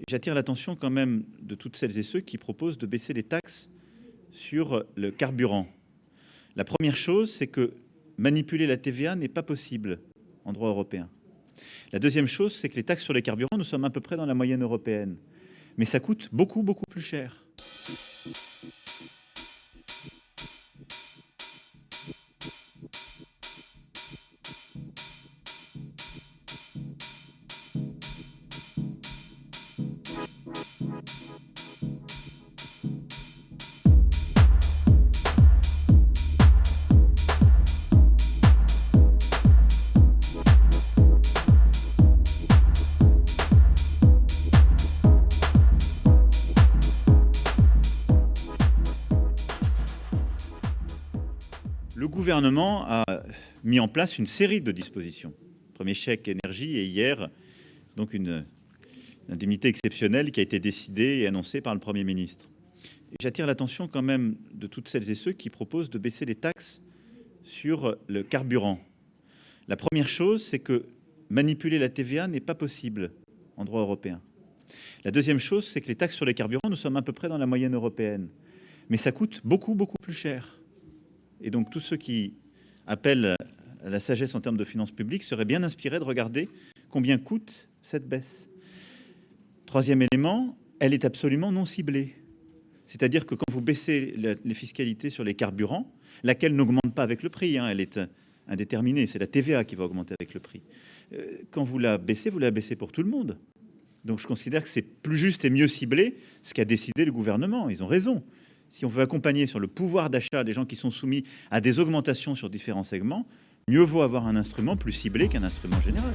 J'attire l'attention quand même de toutes celles et ceux qui proposent de baisser les taxes sur le carburant. La première chose, c'est que manipuler la TVA n'est pas possible en droit européen. La deuxième chose, c'est que les taxes sur les carburants, nous sommes à peu près dans la moyenne européenne. Mais ça coûte beaucoup, beaucoup plus cher. Le gouvernement a mis en place une série de dispositions. Premier chèque énergie et hier, donc une indemnité exceptionnelle qui a été décidée et annoncée par le Premier ministre. J'attire l'attention quand même de toutes celles et ceux qui proposent de baisser les taxes sur le carburant. La première chose, c'est que manipuler la TVA n'est pas possible en droit européen. La deuxième chose, c'est que les taxes sur les carburants, nous sommes à peu près dans la moyenne européenne. Mais ça coûte beaucoup, beaucoup plus cher. Et donc tous ceux qui appellent à la sagesse en termes de finances publiques seraient bien inspirés de regarder combien coûte cette baisse. Troisième élément, elle est absolument non ciblée. C'est-à-dire que quand vous baissez les fiscalités sur les carburants, laquelle n'augmente pas avec le prix, elle est indéterminée, c'est la TVA qui va augmenter avec le prix. Quand vous la baissez pour tout le monde. Donc je considère que c'est plus juste et mieux ciblé ce qu'a décidé le gouvernement. Ils ont raison. Si on veut accompagner sur le pouvoir d'achat des gens qui sont soumis à des augmentations sur différents segments, mieux vaut avoir un instrument plus ciblé qu'un instrument général.